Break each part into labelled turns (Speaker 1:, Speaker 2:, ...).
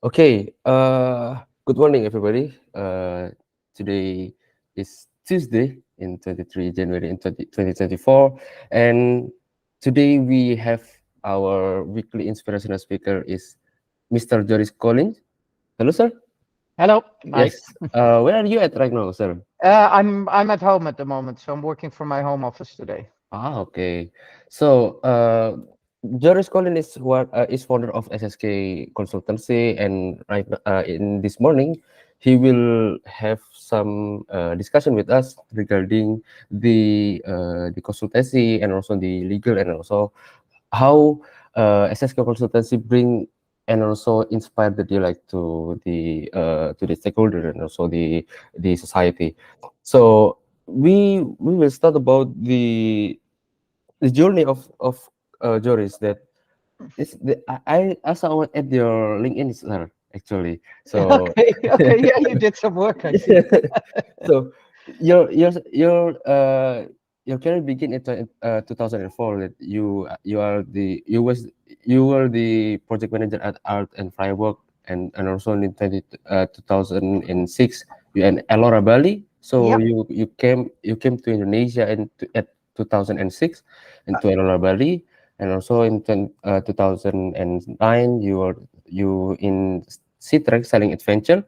Speaker 1: Okay, good morning, everybody. Today is Tuesday in 23 January in 2024. And today we have our weekly inspirational speaker is Mr. Joris Collins. Hello, sir.
Speaker 2: Hello.
Speaker 1: Yes.
Speaker 2: Nice.
Speaker 1: Where are you at right now, sir?
Speaker 2: I'm at home at the moment, so I'm working from my home office today.
Speaker 1: Okay. So, Joris Collin is founder of SSK Consultancy, and in this morning, he will have some discussion with us regarding the consultancy and also the legal, and also how SSK Consultancy bring and also inspire the dialect to the stakeholder and also the society. So we will start about the journey of Joris. That is the I saw at your LinkedIn, sir, actually. So
Speaker 2: Okay. Okay. Yeah, you did some work, I see.
Speaker 1: so your career begin in 2004. That you were the project manager at Art and Firework, and also in 2006 you in Elora, Bali. So
Speaker 2: Yep.
Speaker 1: you came to Indonesia at 2006 into Elora, Bali, and also in 2009 you in Citrek selling adventure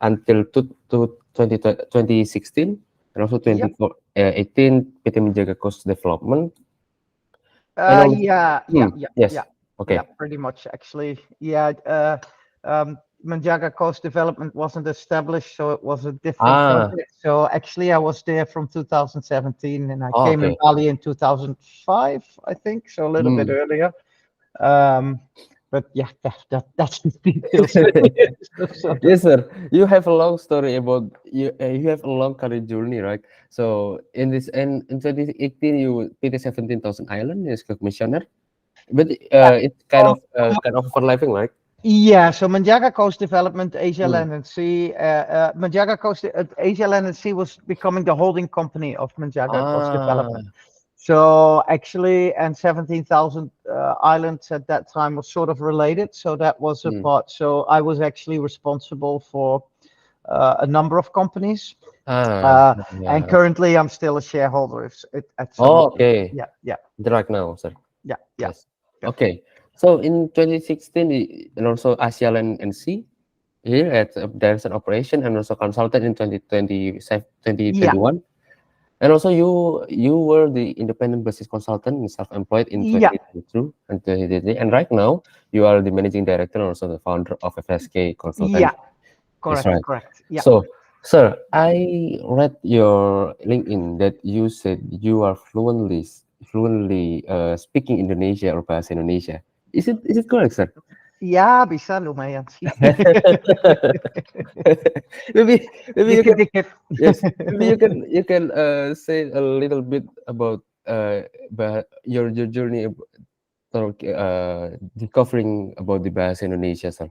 Speaker 1: until 2016, and also
Speaker 2: Yep.
Speaker 1: 2018 PT Menjaga Cost Development, and also
Speaker 2: Yeah. Yeah. Yeah.
Speaker 1: yes,
Speaker 2: Yeah. Yeah.
Speaker 1: okay.
Speaker 2: Pretty much, actually. Yeah. Manjaga Coast Development wasn't established, so it was a different
Speaker 1: Ah,
Speaker 2: project. So actually, I was there from 2017, and I
Speaker 1: oh,
Speaker 2: came in
Speaker 1: okay.
Speaker 2: Bali in 2005, I think, so a little bit
Speaker 1: Mm.
Speaker 2: earlier. Um, but yeah, that's the details. So,
Speaker 1: Yes, sir. You have a long story about you. You have a long career journey, right? So in 2018, you PT 17,000 Island is commissioner, but
Speaker 2: yeah.
Speaker 1: it's kind of overlapping, right?
Speaker 2: Yeah, so Manjaga Coast Development, Asia
Speaker 1: Mm.
Speaker 2: Land and Sea. Manjaga Coast, Asia Land and Sea was becoming the holding company of Manjaga Coast
Speaker 1: Ah,
Speaker 2: Development. So actually, and 17,000 islands at that time was sort of related. So that was a
Speaker 1: mm.
Speaker 2: part. So I was actually responsible for a number of companies.
Speaker 1: Ah,
Speaker 2: Uh, and
Speaker 1: yeah.
Speaker 2: currently, I'm still a shareholder at some
Speaker 1: Oh,
Speaker 2: of them.
Speaker 1: okay.
Speaker 2: Yeah, yeah,
Speaker 1: Right now, sir.
Speaker 2: yeah, yeah,
Speaker 1: Yes.
Speaker 2: definitely.
Speaker 1: Okay. So in 2016, and also Asia Land and Sea here at there's an operation and also consultant in 2020
Speaker 2: Yeah,
Speaker 1: 2021. And also you were the independent basis consultant and self-employed in
Speaker 2: yeah,
Speaker 1: 2022 and 2023. And right now you are the managing director and also the founder of FSK
Speaker 2: yeah.
Speaker 1: Consultancy. That's
Speaker 2: Correct,
Speaker 1: right.
Speaker 2: correct. Yeah.
Speaker 1: So, sir, I read your LinkedIn that you said you are fluently speaking Indonesia or bahasa Indonesia. Is it correct, sir?
Speaker 2: Ya, bisa lumayan sih.
Speaker 1: Maybe you can,
Speaker 2: Dikit-dikit.
Speaker 1: yes, maybe you can say a little bit about your journey discovering about the bahasa Indonesia, sir.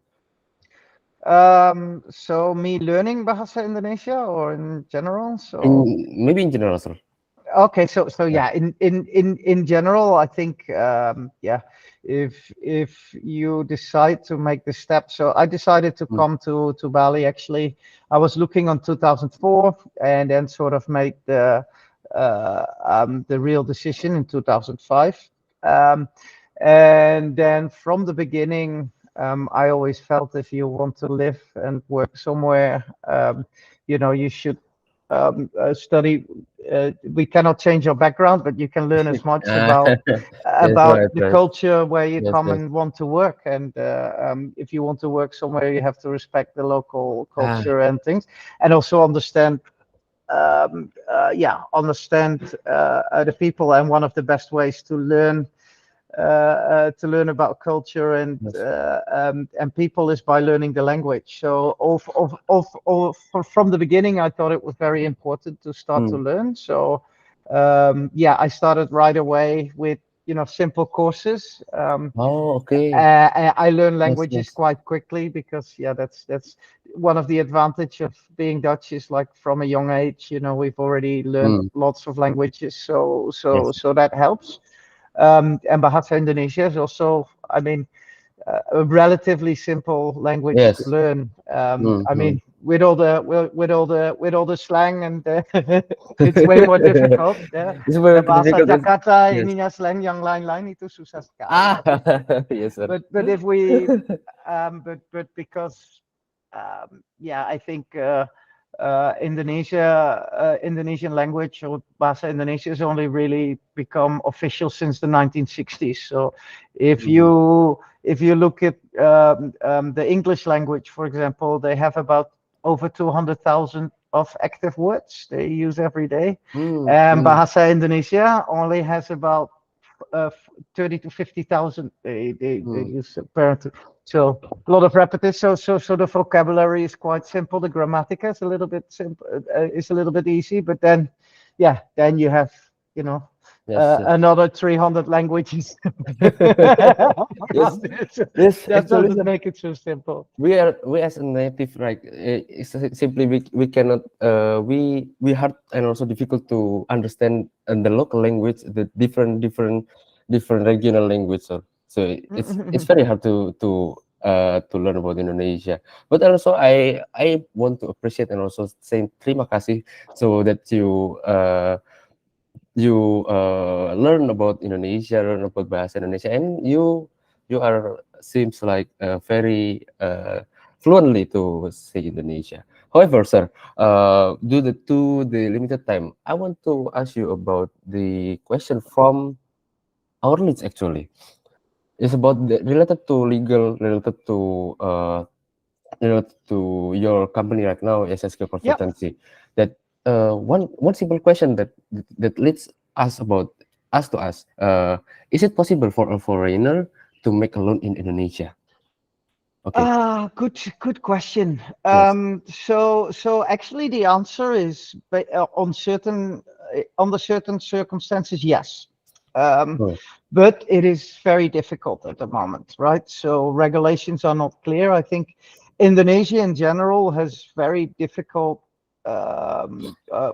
Speaker 2: So me learning bahasa Indonesia or in general?
Speaker 1: Maybe in general, sir.
Speaker 2: Okay, so
Speaker 1: Yeah.
Speaker 2: yeah, in general, I think yeah, if you decide to make the step, so I decided to
Speaker 1: Mm,
Speaker 2: come to Bali. Actually, I was looking on 2004, and then sort of made the real decision in 2005. Um, and then from the beginning, I always felt if you want to live and work somewhere, you should study. We cannot change your background, but you can learn as much
Speaker 1: Ah,
Speaker 2: about
Speaker 1: yes, right,
Speaker 2: the
Speaker 1: right.
Speaker 2: culture where you
Speaker 1: Yes,
Speaker 2: come
Speaker 1: yes.
Speaker 2: and want to work. And if you want to work somewhere, you have to respect the local
Speaker 1: Ah,
Speaker 2: culture and things, and also understand. Yeah, understand the people. And one of the best ways to learn about culture
Speaker 1: yes.
Speaker 2: and people is by learning the language. So from the beginning, I thought it was very important to start to
Speaker 1: Mm.
Speaker 2: learn. So yeah, I started right away with simple courses.
Speaker 1: Oh, okay.
Speaker 2: I learn
Speaker 1: Yes,
Speaker 2: languages
Speaker 1: yes.
Speaker 2: quite quickly because yeah, that's one of the advantage of being Dutch is like from a young age, we've already learned
Speaker 1: Mm.
Speaker 2: lots of languages, so so
Speaker 1: Yes.
Speaker 2: so that helps. And Bahasa Indonesia is also, I mean, a relatively simple language to
Speaker 1: Yes.
Speaker 2: learn. I
Speaker 1: Mm-hmm.
Speaker 2: mean, with all the slang, and it's way more difficult. Yeah.
Speaker 1: It's very
Speaker 2: Bahasa
Speaker 1: difficult.
Speaker 2: Jakarta
Speaker 1: Yes.
Speaker 2: ininya slang yang lain-lain itu susah sekali.
Speaker 1: Ah, yes, sir.
Speaker 2: But if we but because yeah, I think Indonesian language, or Bahasa Indonesia, has only really become official since the 1960s. So if
Speaker 1: Mm.
Speaker 2: you look at the English language, for example, they have about over 200,000 of active words they use every day,
Speaker 1: Mm,
Speaker 2: and
Speaker 1: mm,
Speaker 2: Bahasa Indonesia only has about 30 to 50,000 they
Speaker 1: mm.
Speaker 2: use apparently. So a lot of repetition. So the vocabulary is quite simple. The grammatica is a little bit simple. Is a little bit easy, but then, yeah, then you have you know
Speaker 1: Yes, yes.
Speaker 2: another 300 languages.
Speaker 1: Yes, yes.
Speaker 2: That
Speaker 1: Actually,
Speaker 2: doesn't
Speaker 1: sir,
Speaker 2: make it so simple.
Speaker 1: we as a native, like simply we cannot we hard and also difficult to understand the local language, the different regional language. So it's very hard to learn about Indonesia. But also I want to appreciate and also say terima kasih, so that you learn about Indonesia, learn about bahasa Indonesia, and you are seems like very fluently to say Indonesia. However, sir, due to the limited time, I want to ask you about the question from our leads. Actually, it's about related to legal, related to your company right now, SSK
Speaker 2: Yeah.
Speaker 1: Consultancy. That one simple question that leads us about us to ask: is it possible for a foreigner to make a loan in Indonesia? Okay.
Speaker 2: Good question.
Speaker 1: Yes.
Speaker 2: So actually, the answer is on the certain circumstances, yes. Um,
Speaker 1: Oh.
Speaker 2: but it is very difficult at the moment, right? So regulations are not clear. I think Indonesia in general has very difficult,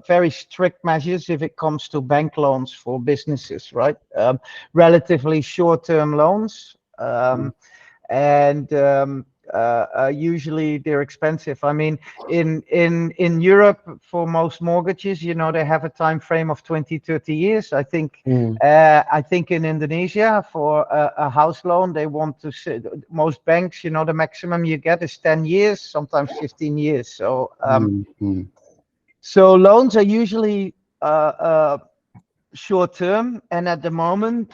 Speaker 2: very strict measures if it comes to bank loans for businesses, right? Relatively short-term loans.
Speaker 1: Mm.
Speaker 2: And usually they're expensive. I mean, in Europe, for most mortgages, they have a time frame of 20, 30 years.
Speaker 1: Mm.
Speaker 2: I think in Indonesia, for a house loan, they want to say, most banks, the maximum you get is 10 years, sometimes 15 years.
Speaker 1: Mm. Mm.
Speaker 2: So loans are usually short term, and at the moment,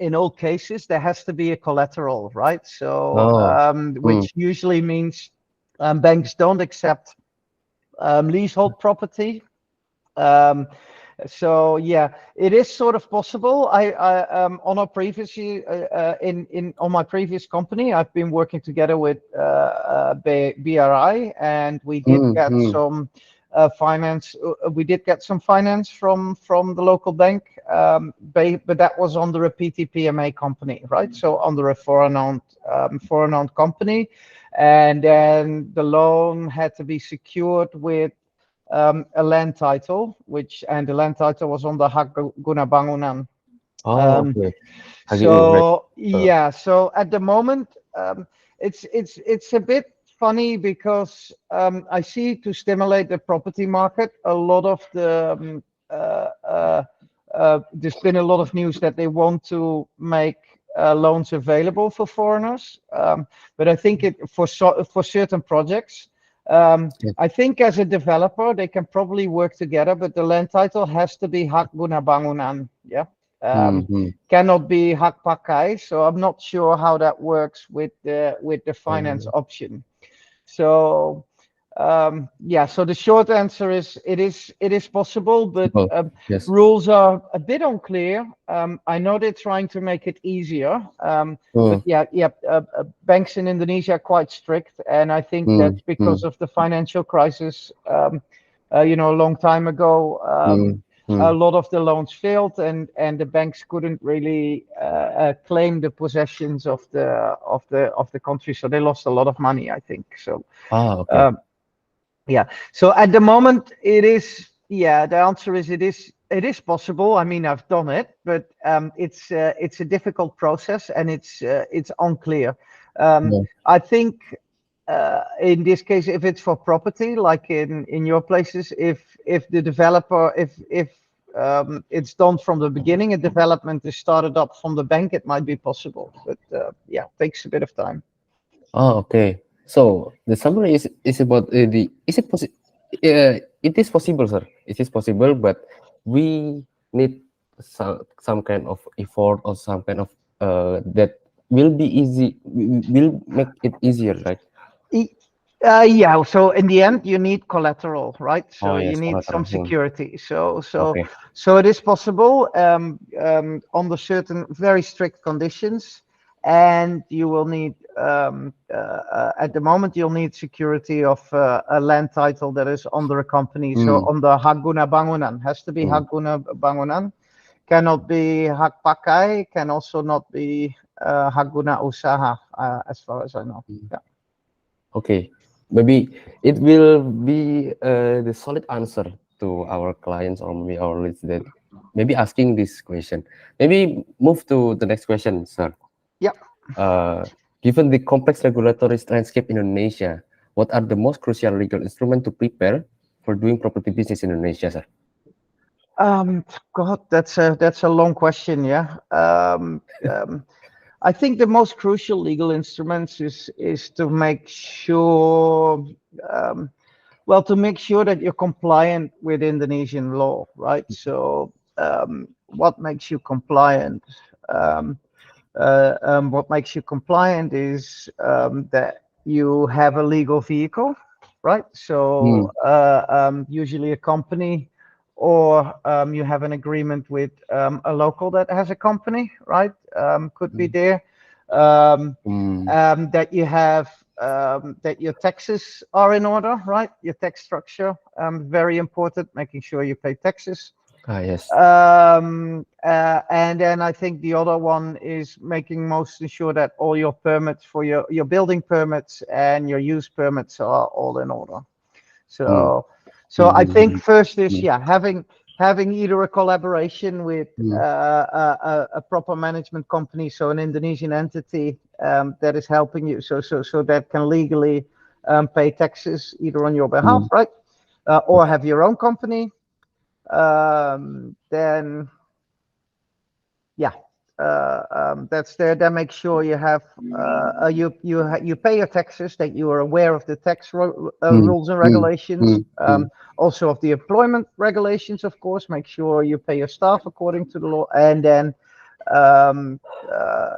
Speaker 2: in all cases, there has to be a collateral, right? So,
Speaker 1: Oh. Mm.
Speaker 2: which usually means banks don't accept leasehold property. Um, so yeah, it is sort of possible. On our previous on my previous company, I've been working together with BRI, and we did
Speaker 1: Mm.
Speaker 2: get
Speaker 1: Mm.
Speaker 2: some finance. We did get some finance from the local bank, but that was under a PTPMA company, right? So under a foreign-owned company, and then the loan had to be secured with a land title, and the land title was on the Hak Guna Bangunan.
Speaker 1: Oh, okay. Hagin Ibrek.
Speaker 2: So yeah, so at the moment, it's a bit funny because I see, to stimulate the property market, a lot of there's been a lot of news that they want to make loans available for foreigners, but I think for certain projects.
Speaker 1: Yeah.
Speaker 2: I think as a developer, they can probably work together, but the land title has to be Hak Guna Bangunan. Yeah.
Speaker 1: Mm. Mm.
Speaker 2: Cannot be Hak Pakai. So I'm not sure how that works with the finance
Speaker 1: Oh.
Speaker 2: option. So yeah, so the short answer is it is possible, but
Speaker 1: Oh, yes.
Speaker 2: rules are a bit unclear. I know they're trying to make it easier, but
Speaker 1: Mm.
Speaker 2: yeah, banks in Indonesia are quite strict, and I think
Speaker 1: Mm.
Speaker 2: that's because
Speaker 1: Mm.
Speaker 2: of the financial crisis. A long time ago,
Speaker 1: Mm.
Speaker 2: a
Speaker 1: Mm.
Speaker 2: lot of the loans failed, and the banks couldn't really claim the possessions of the country, so they lost a lot of money, I think. So.
Speaker 1: Ah, okay.
Speaker 2: Um, yeah. So at the moment, it is. Yeah. The answer is it is. It is possible. I mean, I've done it, but it's a difficult process, and it's unclear.
Speaker 1: Yeah.
Speaker 2: I think in this case, if it's for property, like in your places, if the developer, if it's done from the beginning, a development is started up from the bank, it might be possible, but yeah, it takes a bit of time.
Speaker 1: Oh, okay. So the summary is about the is it possible? It is possible, sir. It is possible, but we need some kind of effort or some kind of that will be easy. Will make it easier, right?
Speaker 2: E- yeah, so in the end, you need collateral, right?
Speaker 1: Oh
Speaker 2: So you
Speaker 1: yes,
Speaker 2: need some
Speaker 1: collateral.
Speaker 2: security.
Speaker 1: Okay.
Speaker 2: So it is possible under certain very strict conditions, and you will need at the moment you'll need security of a land title that is under a company. So
Speaker 1: Hmm.
Speaker 2: on the hak guna bangunan has to be
Speaker 1: Hmm.
Speaker 2: hak guna bangunan, cannot be hak pakai, can also not be hak guna usaha, as far as I know.
Speaker 1: Hmm.
Speaker 2: Yeah.
Speaker 1: Okay. Maybe it will be the solid answer to our clients or maybe our leads that maybe asking this question. Maybe move to the next question, sir.
Speaker 2: Yeah.
Speaker 1: Uh, Given the complex regulatory landscape in Indonesia, what are the most crucial legal instruments to prepare for doing property business in Indonesia, sir?
Speaker 2: God, that's a long question. Yeah. I think the most crucial legal instruments is to make sure, um, well, to make sure that you're compliant with Indonesian law, right? So, what makes you compliant? Um, what makes you compliant is that you have a legal vehicle, right?
Speaker 1: Hmm.
Speaker 2: So usually a company, or you have an agreement with a local that has a company, right? Could be there. Um,
Speaker 1: Hmm.
Speaker 2: that you have that your taxes are in order, right? Your tax structure, very important, making sure you pay taxes.
Speaker 1: Ah, yes.
Speaker 2: And then I think the other one is making most sure that all your permits for your building permits and your use permits are all in order.
Speaker 1: Hmm.
Speaker 2: So, so
Speaker 1: Hmm.
Speaker 2: I
Speaker 1: Hmm.
Speaker 2: think first is,
Speaker 1: Hmm.
Speaker 2: yeah, having either a collaboration with
Speaker 1: Hmm.
Speaker 2: a proper management company, so an Indonesian entity that is helping you, so that can legally pay taxes either on your behalf,
Speaker 1: Hmm.
Speaker 2: right, or have your own company. Then yeah, that's there. Then make sure you have you pay your taxes, that you are aware of the tax
Speaker 1: Hmm.
Speaker 2: rules and
Speaker 1: Hmm. Hmm.
Speaker 2: regulations,
Speaker 1: Hmm.
Speaker 2: also of the employment regulations, of course. Make sure you pay your staff according to the law, and then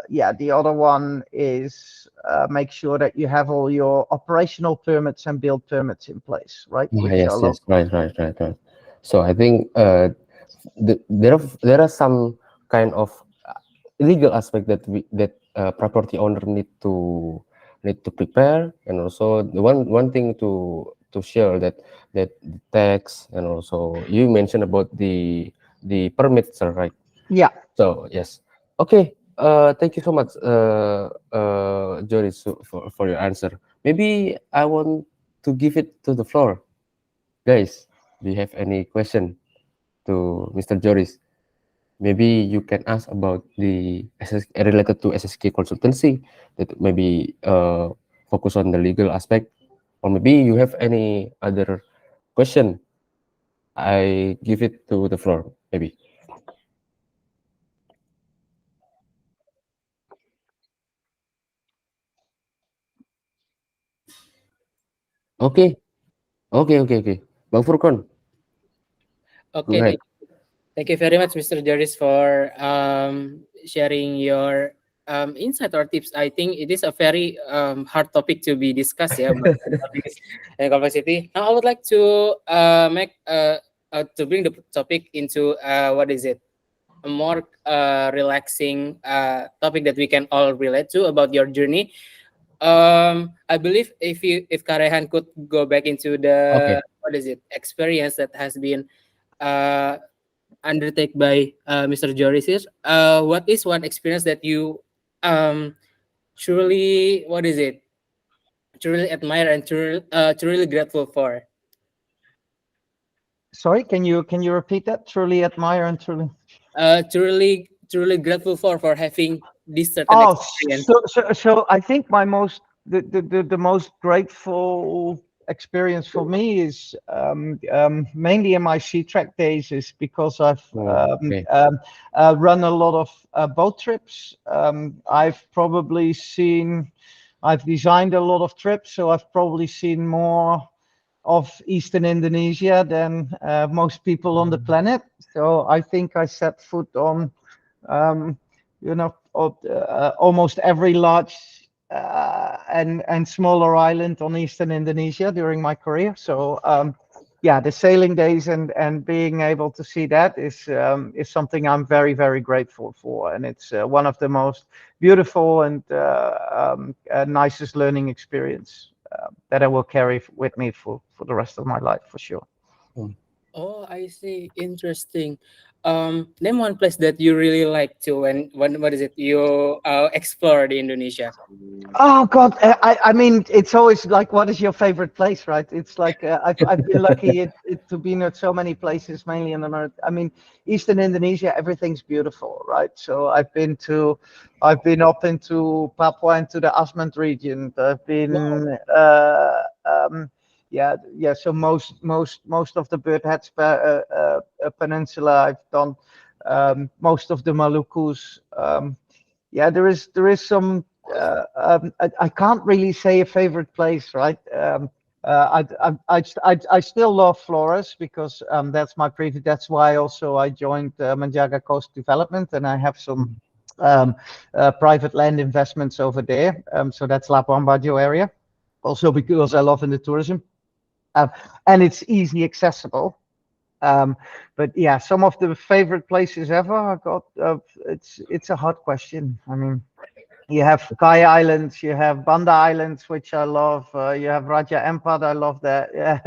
Speaker 2: yeah, the other one is make sure that you have all your operational permits and build permits in place, right,
Speaker 1: Ah,
Speaker 2: which are
Speaker 1: yes, yes,
Speaker 2: local.
Speaker 1: right, right, right, right. So I think there are some kind of legal aspect that that property owner need to prepare, and also the one thing to share that the tax, and also you mentioned about the permits, right?
Speaker 2: Yeah.
Speaker 1: So yes, okay. Thank you so much, Joris, for your answer. Maybe I want to give it to the floor, guys. Do you have any question to Mr. Joris? Maybe you can ask about the related to SSK consultancy, that maybe focus on the legal aspect, or maybe you have any other question. I give it to the floor, maybe. Okay, okay. Bang Furkon, go
Speaker 3: Okay,
Speaker 1: ahead.
Speaker 3: thank you very much, Mr. Joris, for sharing your insight or tips. I think it is a very hard topic to be discussed, yeah, about this and complexity. Now, I would like to make to bring the topic into what is it? A more relaxing topic that we can all relate to about your journey. I believe if Karehan could go back into the
Speaker 1: Okay.
Speaker 3: what is it experience that has been uh, undertaken by Mr. Joris is, what is one experience that you um, truly, what is it, truly admire and truly grateful for?
Speaker 2: Sorry, can you repeat that? Truly admire and truly.
Speaker 3: Truly grateful for having this certain
Speaker 2: Oh,
Speaker 3: experience.
Speaker 2: so I think my the most grateful experience for me is mainly in my sea track days, is because I've
Speaker 1: Oh, okay.
Speaker 2: run a lot of boat trips. I've designed a lot of trips, so I've probably seen more of Eastern Indonesia than most people on the planet. So I think I set foot on um, almost every large and smaller island on Eastern Indonesia during my career. So yeah, the sailing days and being able to see that is something I'm very, very grateful for, and it's one of the most beautiful and nicest learning experience that I will carry with me for the rest of my life, for sure.
Speaker 1: Mm.
Speaker 3: Oh, I see. Interesting. Name one place that you really like to when what is it you explore the Indonesia?
Speaker 2: Oh God, I mean, it's always like, what is your favorite place, right? It's like I've been lucky to be in so many places, mainly in the north. I mean, Eastern Indonesia, everything's beautiful, right? So I've been up into Papua, into the Asmat region. I've
Speaker 3: Wow.
Speaker 2: been yeah. So most of the Peninsula I've done. Most of the Malukus. Yeah, there is some. I can't really say a favorite place, right? I still love Flores because that's my previous. That's why also I joined Menjaga Coast Development, and I have some private land investments over there. So that's Labuan Bajo area. Also because I love in the tourism, um, and it's easy accessible. But yeah, some of the favorite places ever I got. It's a hard question. I mean, you have Kai Islands, you have Banda Islands, which I love. You have Raja Ampat, I love that. Yeah.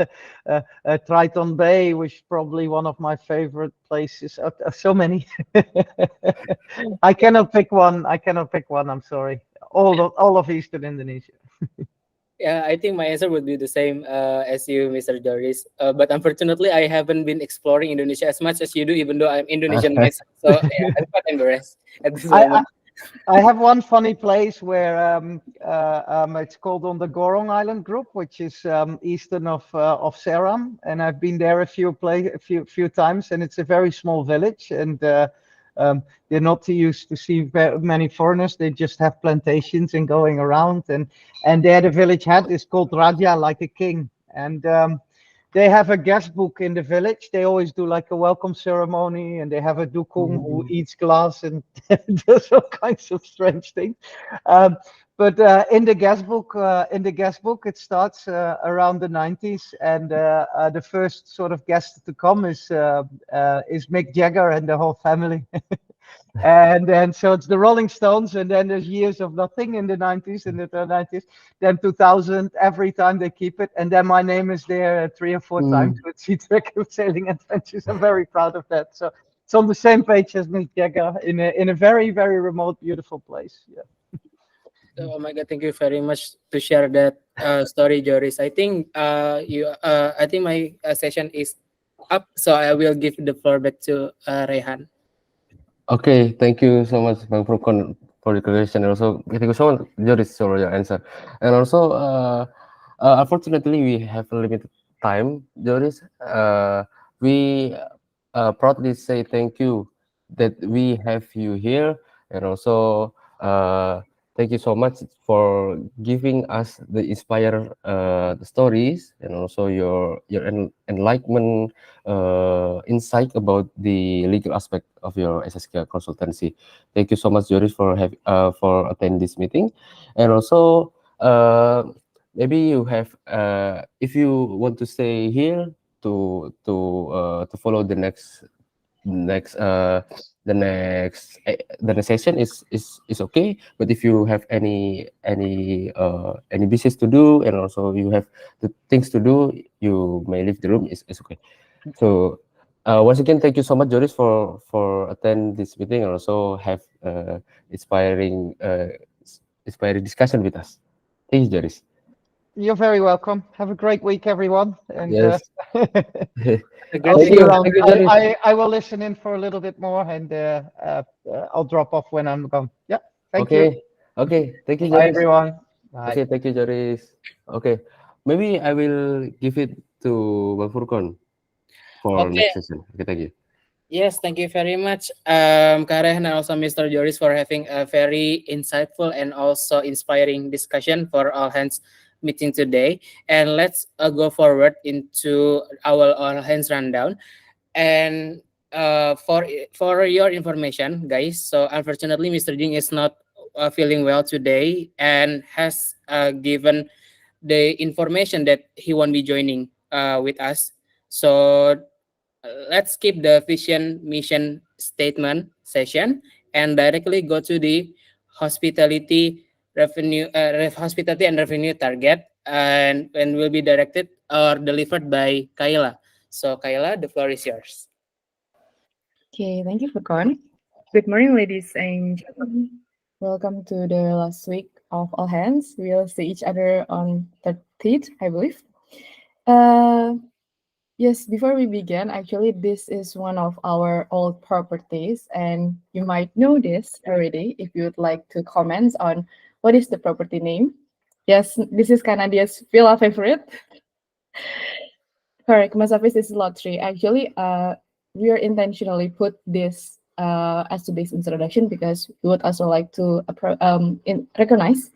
Speaker 2: Triton Bay, which is probably one of my favorite places. So many. I cannot pick one. I cannot pick one. I'm sorry. All of Eastern Indonesia.
Speaker 3: Yeah, I think my answer would be the same as you, Mr. Doris. But unfortunately, I haven't been exploring Indonesia as much as you do, even though I'm Indonesian myself. So yeah, I'm quite embarrassed at this
Speaker 2: I,
Speaker 3: moment.
Speaker 2: I have one funny place where it's called on the Gorong Island Group, which is eastern of Seram, and I've been there a few times, and it's a very small village, and um, they're not too used to see many foreigners. They just have plantations and going around, and there the village head is called Raja, like a king, and they have a guest book in the village. They always do like a welcome ceremony, and they have a dukung who eats glass and does all kinds of strange things. Um, but in the guest book, it starts around the 90s, and the first sort of guest to come is Mick Jagger and the whole family. And then so it's the Rolling Stones, and then there's years of nothing in the 90s, in the 90s, then 2000, every time they keep it, and then my name is there 3 or 4 times
Speaker 1: Mm.
Speaker 2: with Sea Trek Sailing Adventures. I'm very proud of that. So it's on the same page as Mick Jagger in a very, very remote, beautiful place. Yeah.
Speaker 3: Oh my God, thank you very much to share that story, Joris. I think my session is up, so I will give the floor back to Rehan.
Speaker 1: Okay, thank you so much, Bang, for the question. And also, thank you so much, Joris, for your answer. And also, unfortunately, we have a limited time, Joris. We proudly say thank you that we have you here, and also, thank you so much for giving us the inspire the stories, and also your enlightenment insight about the legal aspect of your SSK consultancy. Thank you so much, Joris, for attending this meeting, and also maybe you have if you want to stay here to follow next the next session is okay, but if you have any business to do, and also you have the things to do, you may leave the room. It's okay. So once again, thank you so much, Joris, for attend this meeting, and also have inspiring inspiring discussion with us. Thank you, Joris.
Speaker 2: You're very welcome. Have a great week, everyone, and
Speaker 1: Yes.
Speaker 3: A
Speaker 2: I'll
Speaker 3: great
Speaker 2: see you
Speaker 1: you,
Speaker 2: around.
Speaker 1: thank you, Joris.
Speaker 2: I will listen in for a little bit more, and I'll drop off when I'm gone. Yeah. Thank you.
Speaker 1: Okay, okay, thank you,
Speaker 2: Bye,
Speaker 1: Joris.
Speaker 2: everyone. Bye.
Speaker 1: Okay, thank you, Joris. Okay, maybe I will give it to Bang Furkon for
Speaker 3: Okay.
Speaker 1: next session. Okay, thank you.
Speaker 3: Yes, thank you very much, Karen, and also Mr. Joris, for having a very insightful and also inspiring discussion for all hands meeting today. And let's go forward into our all hands rundown. And for your information, guys, so unfortunately, Mr. Jing is not feeling well today and has given the information that he won't be joining with us. So let's skip the vision mission statement session and directly go to the hospitality and revenue target, and will be directed or delivered by Kayla. So Kayla, the floor is yours.
Speaker 4: Okay, thank you, Furkan. Good morning, ladies and gentlemen. Welcome to the last week of All Hands. We'll see each other on 30th, I believe. Yes, before we begin, actually, this is one of our old properties, and you might know this already if you would like to comment on what is the property name. Yes, this is Canadia's villa favorite. Correct, Mas Hafiz is lot 3. Actually, we are intentionally put this as today's introduction because we would also like to recognize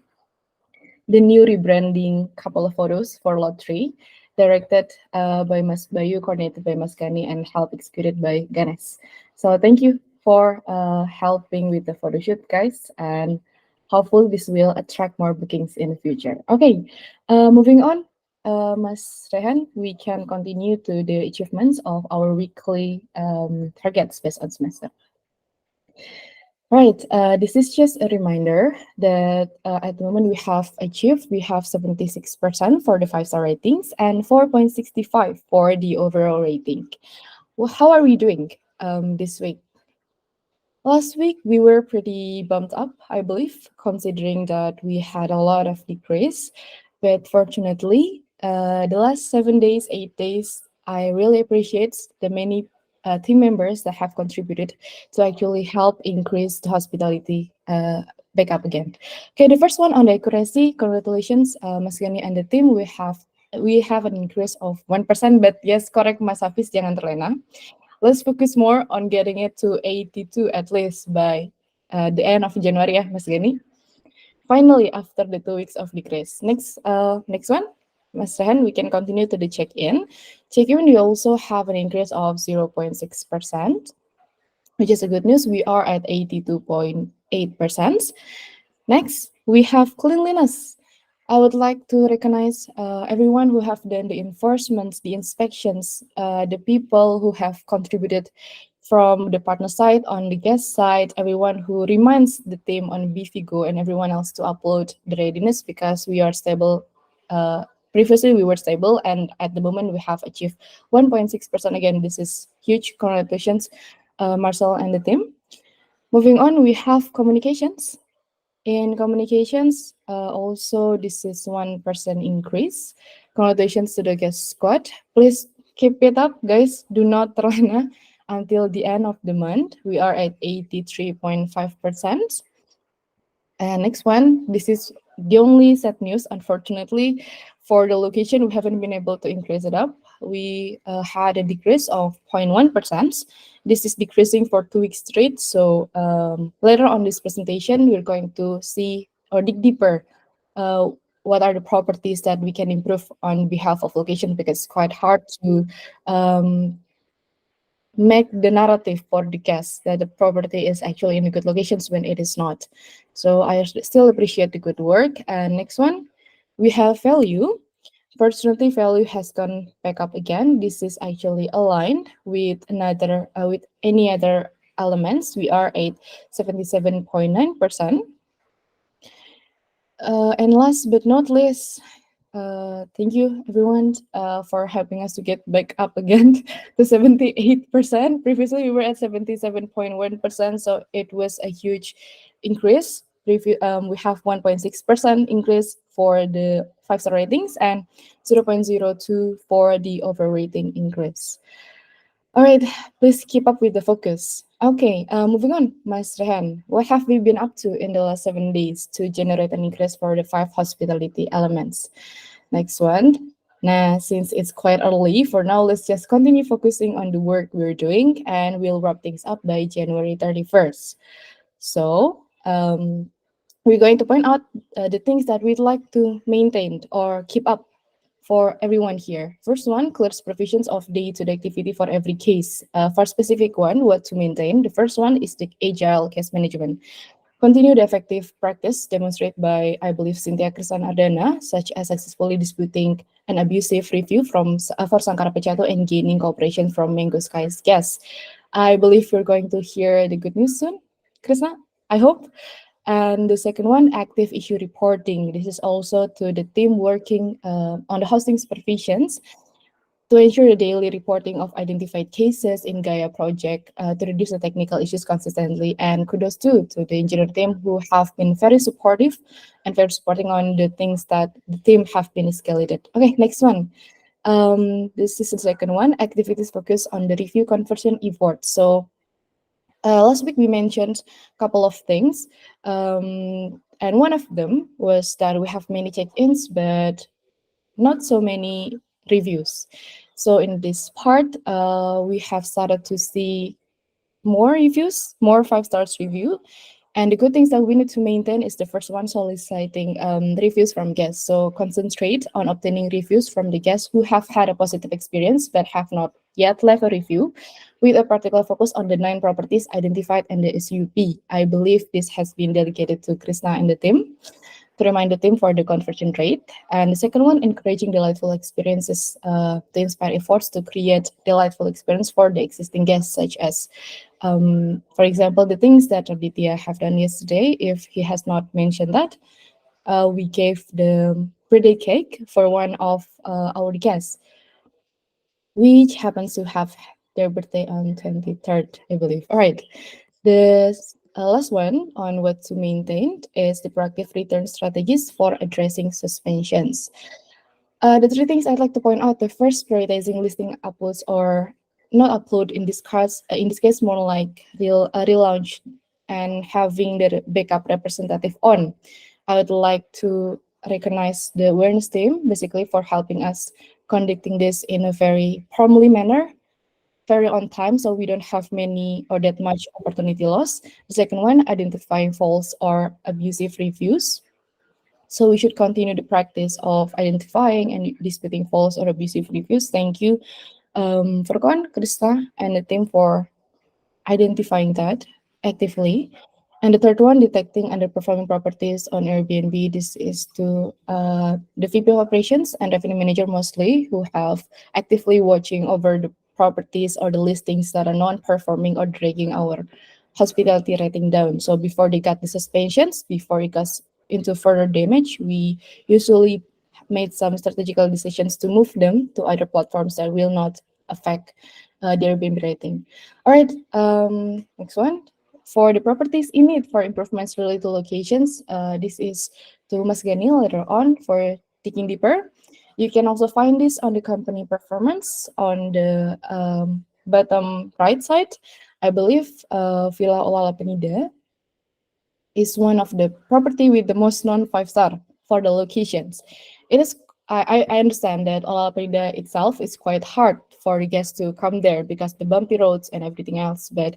Speaker 4: the new rebranding couple of photos for lot 3, directed by Mas Bayu, coordinated by Mas Gani, and help executed by Ganes. So thank you for helping with the photo shoot, guys, and hopefully this will attract more bookings in the future. Okay, moving on. Mas Rehan, we can continue to the achievements of our weekly targets based on semester. Right, this is just a reminder that at the moment we have 76% for the 5-star ratings and 4.65 for the overall rating. Well, how are we doing this week? Last week, we were pretty bumped up, I believe, considering that we had a lot of decrease. But fortunately, the last 7 days, 8 days, I really appreciate the many team members that have contributed to actually help increase the hospitality back up again. Okay, the first one on the accuracy, congratulations, Mas Gani and the team. We have an increase of 1%, but yes, correct, Mas Hafiz, jangan terlena. Let's focus more on getting it to 82 at least by the end of January, ya, Mas Gani. Finally, after the 2 weeks of decrease. Next one, Mas Rehan, we can continue to the check-in. Check-in, we also have an increase of 0.6%, which is a good news. We are at 82.8%. Next, we have cleanliness. I would like to recognize everyone who have done the enforcements, the inspections, the people who have contributed from the partner side, on the guest side, everyone who reminds the team on BVGO and everyone else to upload the readiness because we are stable. Previously, we were stable, and at the moment, we have achieved 1.6%. Again, this is huge. Congratulations, Marcel and the team. Moving on, we have communications. In communications, also this is 1% increase. Congratulations to the guest squad. Please keep it up, guys. Do not terlena until the end of the month. We are at 83.5%. And next one, this is the only sad news, unfortunately. For the location, we haven't been able to increase it up. We had a decrease of 0.1%. This is decreasing for 2 weeks straight. So later on this presentation, we're going to see or dig deeper what are the properties that we can improve on behalf of location, because it's quite hard to make the narrative for the guests that the property is actually in the good locations when it is not. So I still appreciate the good work. And next one, we have value. Fortunately, value has gone back up again. This is actually aligned with with any other elements. We are at 77.9%. And last but not least, thank you everyone for helping us to get back up again to 78%. Previously, we were at 77.1%, so it was a huge increase. We have 1.6% increase for the 5-star ratings, and 0.02 for the overall rating increase. All right, please keep up with the focus. Okay, moving on, Mas Rehan, what have we been up to in the last 7 days to generate an increase for the 5 hospitality elements? Next one. Now, since it's quite early, for now, let's just continue focusing on the work we're doing, and we'll wrap things up by January 31st. So, we're going to point out the things that we'd like to maintain or keep up for everyone here. First one, clear supervisions of day-to-day activity for every case. For specific one, what to maintain. The first one is the agile case management. Continue the effective practice demonstrated by, I believe, Cynthia Krisan Ardana, such as successfully disputing an abusive review for Sankara Pecato and gaining cooperation from Mango Sky's guests. I believe you're going to hear the good news soon, Krishna, I hope. And the second one, active issue reporting. This is also to the team working on the hosting supervisions to ensure the daily reporting of identified cases in Gaia project to reduce the technical issues consistently. And kudos to the engineer team who have been very supportive and very supporting on the things that the team have been escalated. Okay, next one. This is the second one, activities focused on the review conversion effort. So last week we mentioned a couple of things, and one of them was that we have many check-ins, but not so many reviews. So in this part, we have started to see more reviews, more 5 stars review. And the good things that we need to maintain is the first one, soliciting reviews from guests. So concentrate on obtaining reviews from the guests who have had a positive experience but have not yet left a review, with a particular focus on the 9 properties identified in the SUP. I believe this has been delegated to Krishna and the team to remind the team for the conversion rate. And the second one, encouraging delightful experiences to inspire efforts to create delightful experience for the existing guests, such as, for example, the things that Aditya have done yesterday. If he has not mentioned that, we gave the birthday cake for one of our guests, which happens to have their birthday on 23rd, I believe. All right. The last one on what to maintain is the proactive return strategies for addressing suspensions. The 3 things I'd like to point out: the first, prioritizing listing uploads or not upload in this case more like relaunch and having the backup representative on. I would like to recognize the awareness team basically for helping us conducting this in a very promptly manner, very on time, so we don't have many or that much opportunity loss. The second one, identifying false or abusive reviews. So we should continue the practice of identifying and disputing false or abusive reviews. Thank you, Furqan, Krista, and the team for identifying that actively. And the third one, detecting underperforming properties on Airbnb. This is to the VP of operations and revenue manager mostly, who have actively watching over the properties or the listings that are non-performing or dragging our hospitality rating down. So before they got the suspensions, before it goes into further damage, we usually made some strategical decisions to move them to other platforms that will not affect their Airbnb rating. All right, next one. For the properties in need for improvements related to locations, this is to Mas Gani later on for digging deeper. You can also find this on the company performance on the bottom right side. I believe Villa Olala Penida is one of the property with the most non-5-star for the locations. It is. I understand that Olala Penida itself is quite hard for the guests to come there because the bumpy roads and everything else, but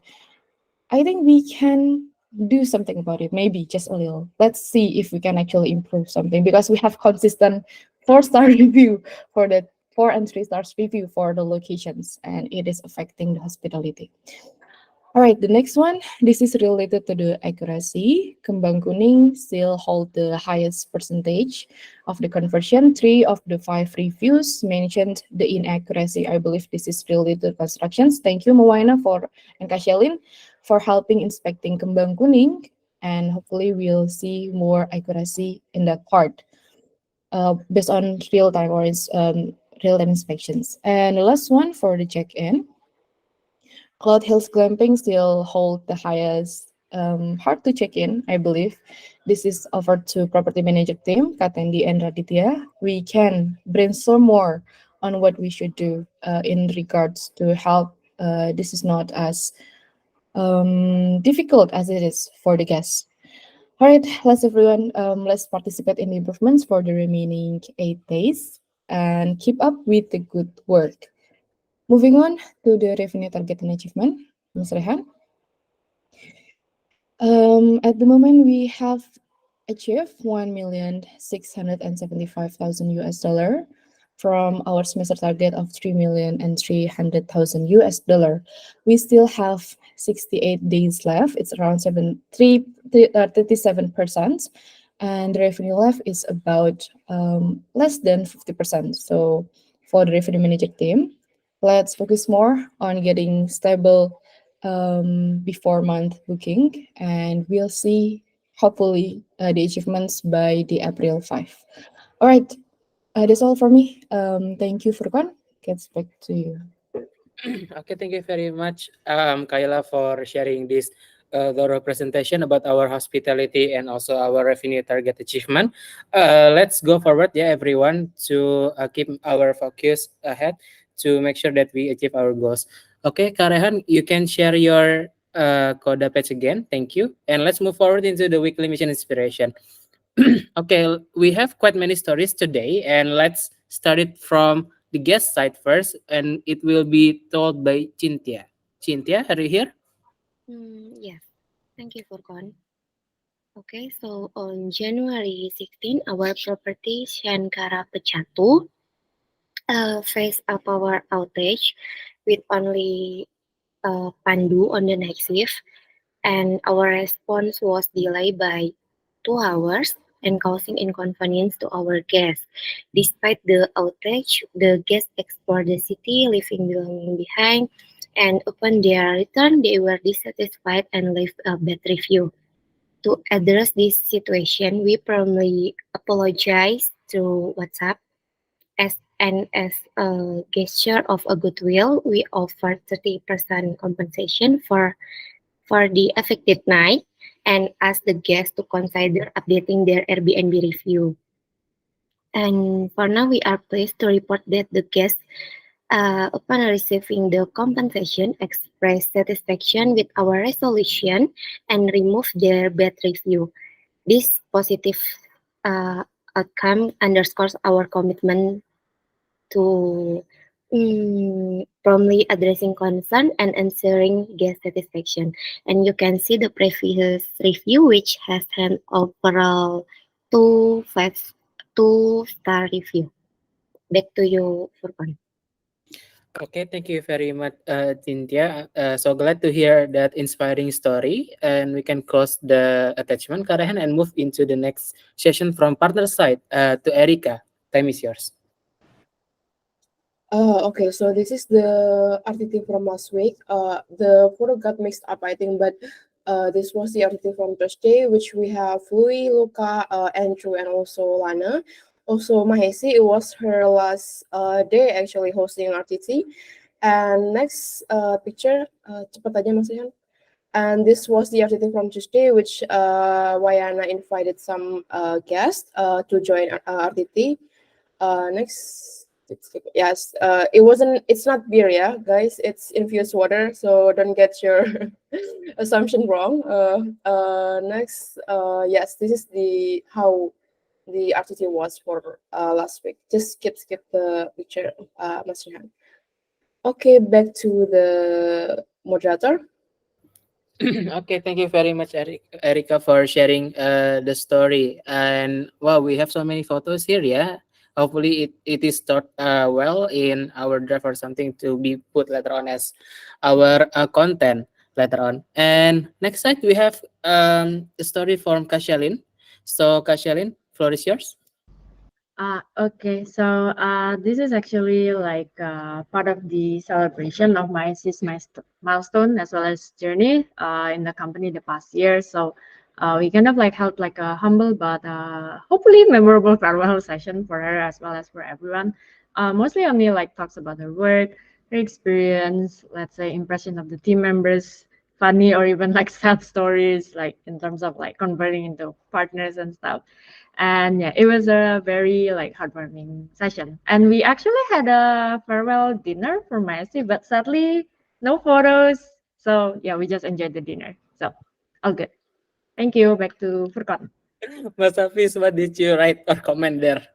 Speaker 4: I think we can do something about it, maybe just a little. Let's see if we can actually improve something, because we have consistent 4-star review for the 4 and 3 stars review for the locations, and it is affecting the hospitality. All right, the next one, this is related to the accuracy. Kembang Kuning still hold the highest percentage of the conversion. 3 of the 5 reviews mentioned the inaccuracy. I believe this is related to constructions. Thank you, Mowaina and Kashelin for helping inspecting Kembang Kuning, and hopefully we'll see more accuracy in that part based on real-time or real-time inspections. And the last one for the check-in, Cloud Hills Glamping still hold the highest hard to check in, I believe. This is offered to property manager team, Katendi and Raditya. We can brainstorm more on what we should do in regards to help. This is not as difficult as it is for the guests. All right, let's everyone, let's participate in the improvements for the remaining 8 days and keep up with the good work. Moving on to the revenue target and achievement, Ms. Rehan. At the moment, we have achieved 1,675,000 US dollar from our semester target of 3,300,000 US dollar. We still have 68 days left. It's around 37%, and the revenue left is about less than 50%. So for the revenue manager team, let's focus more on getting stable before month booking, and we'll see hopefully the achievements by the April 5. All right, that's all for me. Thank you, Furkan. Gets back to you.
Speaker 3: Okay, thank you very much, Kayla, for sharing this thorough presentation about our hospitality and also our revenue target achievement. Let's go forward, yeah, everyone, to keep our focus ahead to make sure that we achieve our goals. Okay, Karehan, you can share your Coda page again. Thank you. And let's move forward into the weekly mission inspiration. Okay, we have quite many stories today, and let's start it from the guest side first, and it will be told by Cynthia. Cynthia, are you here?
Speaker 5: Yes, thank you, Furkan. Okay, so on January 16, our property Shankara Pecatu faced a power outage with only Pandu on the night shift, and our response was delayed by 2 hours and causing inconvenience to our guests. Despite the outage, the guests explored the city, leaving belongings behind, and upon their return, they were dissatisfied and left a bad review. To address this situation, we promptly apologized through WhatsApp as a gesture of a goodwill. We offered 30% compensation for the affected night and asked the guests to consider updating their Airbnb review. And for now, we are pleased to report that the guests, upon receiving the compensation, expressed satisfaction with our resolution and removed their bad review. This positive outcome underscores our commitment to promptly addressing concern and ensuring guest satisfaction. And you can see the previous review, which has an overall 2 star review. Back to you, Furkan.
Speaker 3: Okay, thank you very much, Cynthia. So glad to hear that inspiring story, and we can close the attachment, Karehan, and move into the next session from partner side to Erika. Time is yours.
Speaker 6: Okay, so this is the article from last week. The photo got mixed up, I think, but this was the article from Thursday, which we have Louis, Luca, Andrew, and also Lana. Also, Mahesi, it was her last day actually hosting an RTT. And next picture, cepat aja Mas Rihan. And this was the article from Tuesday, which Wayana invited some guests to join RTT. Next. Yes, it's not beer, yeah, guys. It's infused water, so don't get your assumption wrong. Next, yes, this is how the RTT was for last week. Just skip the picture, Mas Rehan. Okay, back to the moderator.
Speaker 3: Okay, thank you very much, Erika, for sharing the story. And wow, we have so many photos here, yeah. Hopefully it is stored well in our draft or something to be put later on as our content later on. And next slide, we have a story from Kashalin. So Kashalin, floor is yours.
Speaker 7: Okay, so this is actually like part of the celebration of my sis milestone as well as journey in the company the past year. So we kind of like held like a humble but hopefully memorable farewell session for her as well as for everyone. Mostly only like talks about her work, her experience, let's say impression of the team members, funny or even like sad stories, like in terms of like converting into partners and stuff. And yeah, it was a very like heartwarming session. And we actually had a farewell dinner for Messi, but sadly no photos. So yeah, we just enjoyed the dinner. So all good. Thank you. Back to Furkan.
Speaker 3: Mas Hafiz, what did you write or comment there?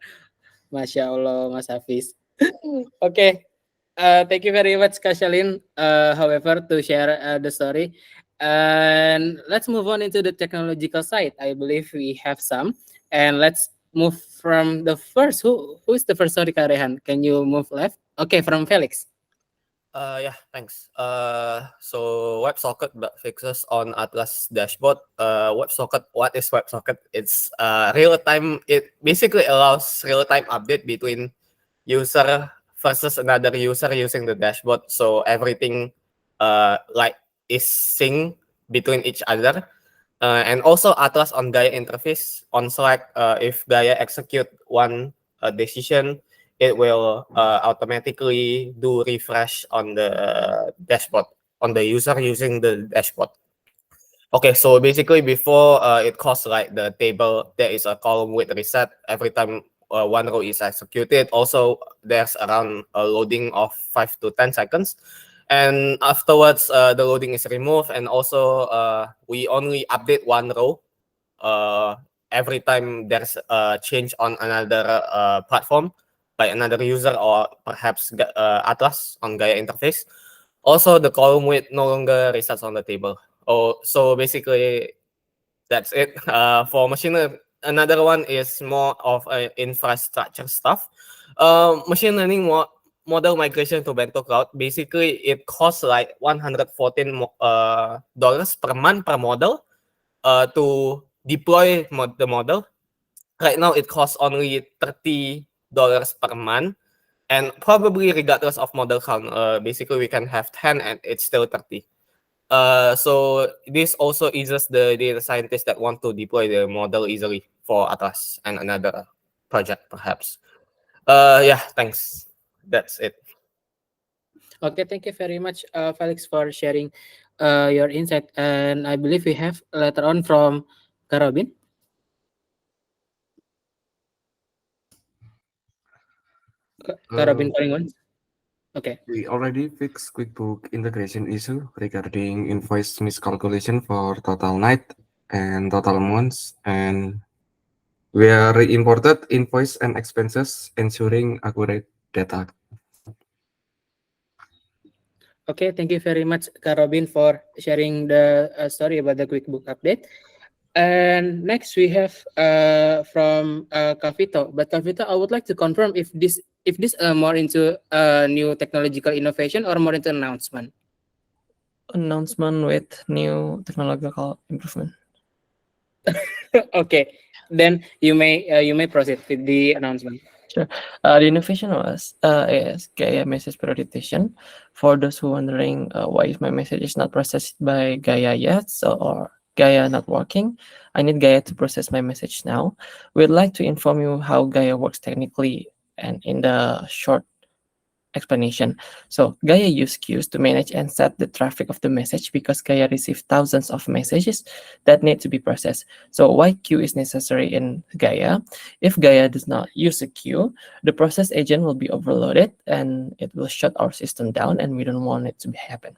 Speaker 3: Masya Allah, Mas Hafiz. Okay. Thank you very much, Kashalin, however, to share the story. And let's move on into the technological side. I believe we have some. And let's move from the first. Who is the first? Sorry, Karehan. Can you move left? Okay, from Felix.
Speaker 8: Yeah, thanks. So WebSocket fixes on Atlas dashboard. WebSocket, what is WebSocket? It's real time. It basically allows real time update between user versus another user using the dashboard. So everything like is synced between each other. And also Atlas on Gaia interface on Slack. If Gaia execute one decision, it will automatically do refresh on the dashboard on the user using the dashboard. Okay, so basically before it calls like the table, there is a column with reset every time one row is executed. Also, there's around a loading of 5 to 10 seconds. And afterwards, the loading is removed. And also, we only update one row every time there's a change on another platform, like another user or perhaps Atlas on Gaia interface. Also, the column width no longer resets on the table. Oh, so basically that's it. For machine learning, another one is more of a infrastructure stuff. Machine learning model migration to Bento Cloud. Basically, it costs like $114 dollars per month per model to deploy the model. Right now, it costs only $30 per month. And probably regardless of model count, basically we can have 10 and it's still 30. So this also eases the data scientists that want to deploy the model easily for Atlas and another project perhaps. Yeah, thanks. That's it.
Speaker 3: Okay, thank you very much, Felix, for sharing your insight. And I believe we have later on from Karobin. Karobin calling once. Okay.
Speaker 9: We already fixed QuickBook integration issue regarding invoice miscalculation for total night and total months, and we are re-imported invoice and expenses, ensuring accurate data.
Speaker 3: Okay, thank you very much, Karobin, for sharing the story about the QuickBook update. And next we have from Kavito. But Kavito, I would like to confirm if this more into new technological innovation or more into announcement.
Speaker 10: Announcement with new technological improvement.
Speaker 3: Okay, then you may proceed with the announcement.
Speaker 10: Sure. The innovation is Gaia message prioritization. For those who wondering why is my message is not processed by Gaia yet, or Gaia not working, I need Gaia to process my message now. We'd like to inform you how Gaia works technically and in the short explanation. So Gaia use queues to manage and set the traffic of the message because Gaia receives thousands of messages that need to be processed. So why queue is necessary in Gaia? If Gaia does not use a queue, the process agent will be overloaded and it will shut our system down, and we don't want it to happen.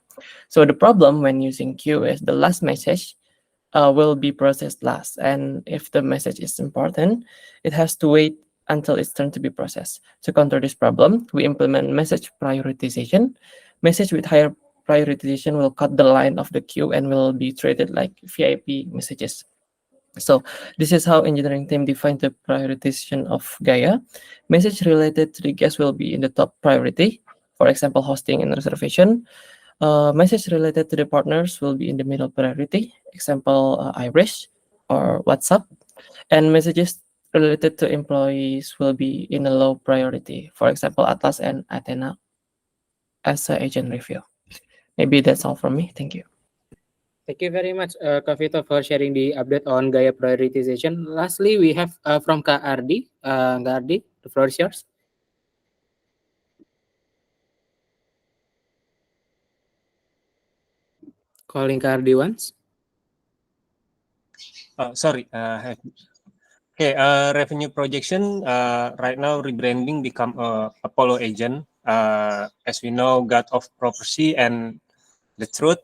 Speaker 10: So the problem when using queue is the last message will be processed last, and if the message is important, it has to wait until it's turn to be processed. To counter this problem, we implement message prioritization. Message with higher prioritization will cut the line of the queue and will be treated like VIP messages. So this is how engineering team define the prioritization of Gaia. Message related to the guest will be in the top priority, for example, hosting and reservation. Message related to the partners will be in the middle priority, example, Irish or WhatsApp. And messages related to employees will be in a low priority, for example, Atlas and Athena as an agent review. Maybe that's all from me. Thank you.
Speaker 3: Thank you very much, Kavito, for sharing the update on Gaia prioritization. Lastly, we have from Kak Ardi. Kak Ardi, the floor is yours. calling Kardi once.
Speaker 11: Sorry. Okay. Revenue projection. Right now, rebranding become Apollo agent. As we know, God of Prophecy and the Truth.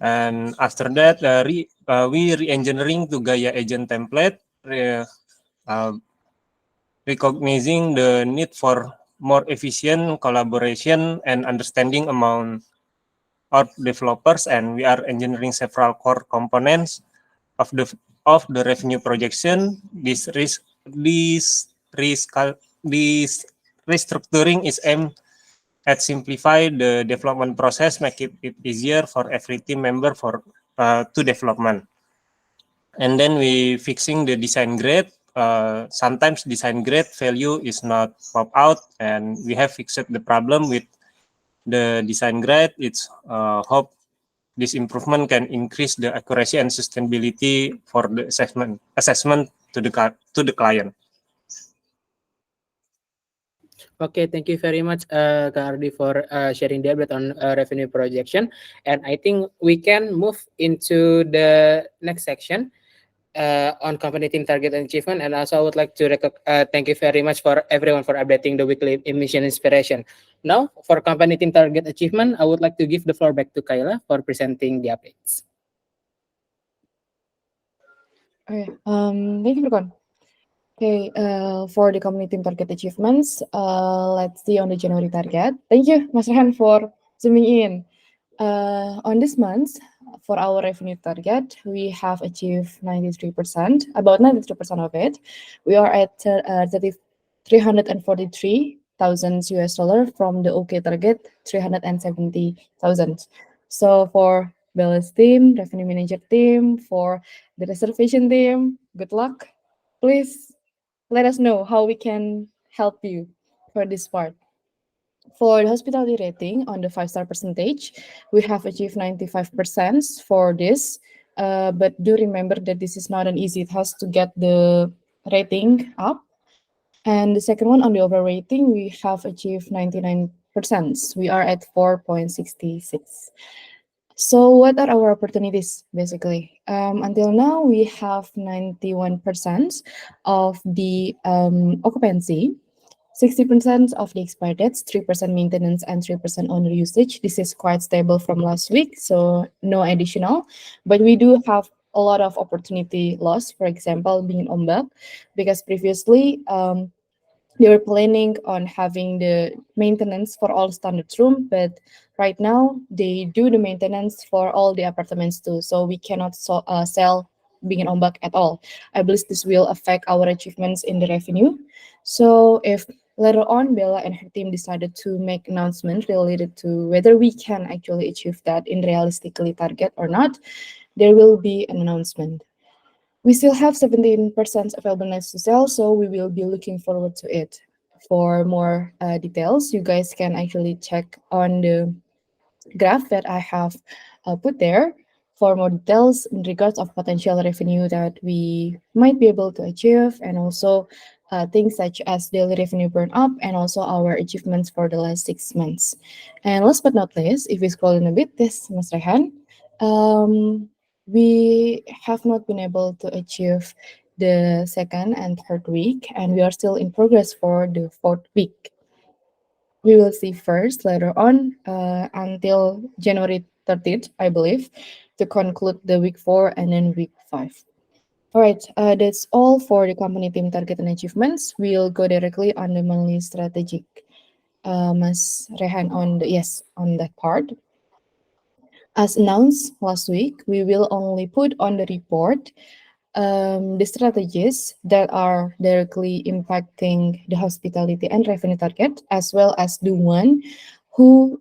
Speaker 11: And after that, we re-engineering to Gaia agent template, recognizing the need for more efficient collaboration and understanding among our developers, and we are engineering several core components of the revenue projection. This restructuring is aimed at simplify the development process, make it easier for every team member to development. And then we fixing the design grade. Sometimes design grade value is not pop out, and we have fixed the problem with the design grade. It's hope this improvement can increase the accuracy and sustainability for the assessment to the client.
Speaker 3: Okay, thank you very much, Kak Ardi, for sharing the update on revenue projection. And I think we can move into the next section on company team target and achievement. And also, I would like to thank you very much for everyone for updating the weekly emission inspiration. Now, for company team target achievement, I would like to give the floor back to Kayla for presenting the updates.
Speaker 4: Okay, thank you, Furkan. Okay, for the company team target achievements, let's see on the January target. Thank you, Mas Rehan, for zooming in. On this month, for our revenue target, we have achieved 93%, about 93% of it. We are at $343,000 from the OK target, 370,000. So for balance team, revenue manager team, for the reservation team, good luck. Please let us know how we can help you for this part. For the hospitality rating on the 5-star percentage, we have achieved 95% for this. But do remember that this is not an easy task to get the rating up. And the second one on the overall rating, we have achieved 99%. We are at 4.66. So what are our opportunities, basically? Until now, we have 91% of the occupancy, 60% of the expired dates, 3% maintenance, and 3% owner usage. This is quite stable from last week, so no additional. But we do have a lot of opportunity loss, for example, being Ombak, because previously they were planning on having the maintenance for all standard room, but right now they do the maintenance for all the apartments too. So we cannot sell Bingin Ombak at all. I believe this will affect our achievements in the revenue. So if later on Bella and her team decided to make announcement related to whether we can actually achieve that in realistically target or not, there will be an announcement. We still have 17% available nights to sell, so we will be looking forward to it. For more details, you guys can actually check on the graph that I have put there for more details in regards of potential revenue that we might be able to achieve, and also things such as daily revenue burn up and also our achievements for the last 6 months. And last but not least, if we scroll in a bit, this Mas Rehan, we have not been able to achieve the second and third week, and we are still in progress for the 4th week. We will see first later on until January 30th, I believe, to conclude the week 4 and then week 5. All right, that's all for the company team target and achievements. We'll go directly on the monthly strategic. Mas Rehan on that part. As announced last week, we will only put on the report the strategies that are directly impacting the hospitality and revenue target, as well as the one who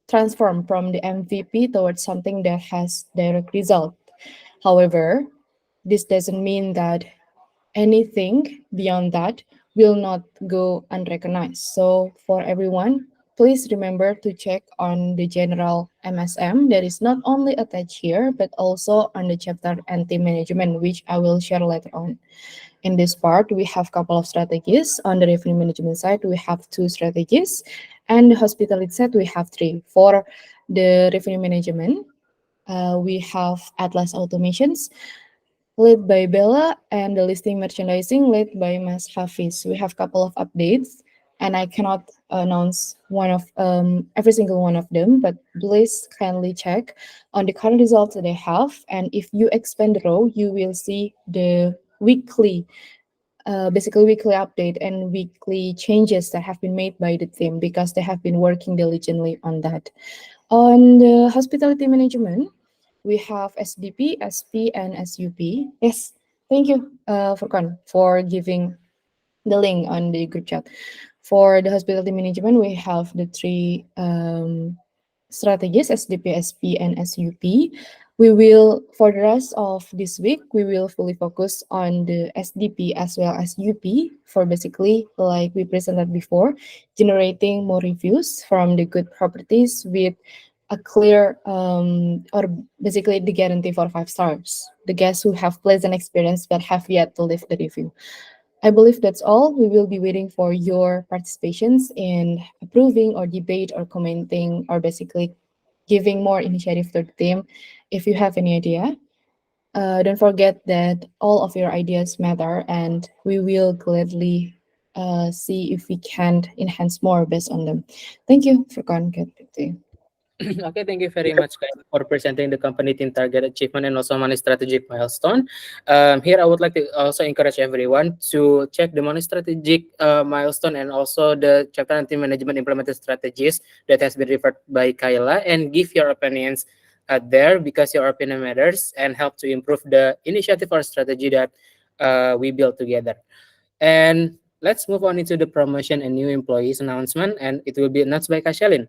Speaker 4: transform from the MVP towards something that has direct result. However, this doesn't mean that anything beyond that will not go unrecognized. So for everyone, please remember to check on the general MSM that is not only attached here, but also on the chapter and team management, which I will share later on. In this part, we have a couple of strategies. On the revenue management side, we have 2 strategies, and the hospitality side, we have 3. For the revenue management. We have Atlas Automations, led by Bella, and the listing merchandising led by Mas Hafiz. We have a couple of updates, and I cannot announce every single one of them, but please kindly check on the current results that they have. And if you expand the row, you will see the basically weekly update and weekly changes that have been made by the team because they have been working diligently on that. On the hospitality management, we have SDP, SP, and SUP. Yes, thank you, Furkan, for giving the link on the group chat. For the hospitality management, we have the three strategies, SDP, SP, and SUP. We will, for the rest of this week, we will fully focus on the SDP as well as UP for basically, like we presented before, generating more reviews from the good properties with a clear or basically the guarantee for 5 stars. The guests who have pleasant experience but have yet to leave the review. I believe that's all. We will be waiting for your participations in approving or debate or commenting or basically giving more initiative to the team. If you have any idea, don't forget that all of your ideas matter and we will gladly see if we can enhance more based on them. Thank you for contributing.
Speaker 3: Okay, thank you very much guys, for presenting the company team target achievement and also money strategic milestone. Here I would like to also encourage everyone to check the money strategic milestone and also the chapter and team management implemented strategies that has been referred by Kayla and give your opinions there because your opinion matters and help to improve the initiative or strategy that we build together. And let's move on into the promotion and new employees announcement, and it will be announced by Kashalin.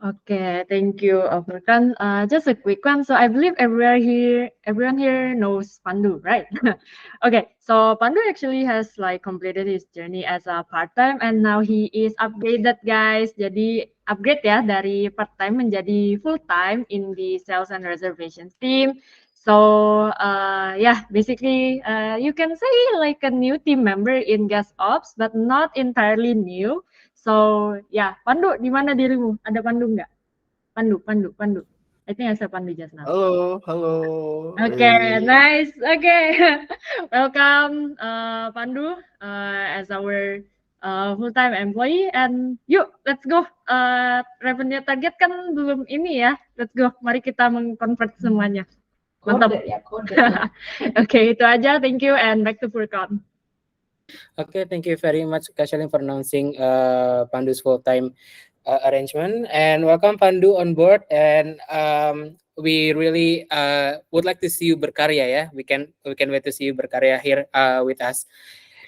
Speaker 7: Okay, thank you, Furkan. Just a quick one. So I believe everyone here knows Pandu, right? Okay, so Pandu actually has like completed his journey as a part-time and now he is upgraded, guys. Jadi upgrade ya dari part-time menjadi full-time in the sales and reservations team. So yeah, basically you can say like a new team member in guest ops, but not entirely new. So yeah, Pandu, di mana dirimu? Ada Pandu nggak? Pandu. I think I said Pandu just now.
Speaker 12: Halo.
Speaker 7: Okay, nice. Okay, welcome Pandu as our full-time employee. And yuk, let's go. Revenue target kan belum ini ya. Let's go. Mari kita mengconvert semuanya. Mantap. Okay, itu aja. Thank you and back to Furkan.
Speaker 3: Okay, thank you very much, Kashalin, for announcing Pandu's full-time arrangement. And welcome, Pandu, on board. And we really would like to see you berkarya, yeah. We can wait to see you berkarya here with us.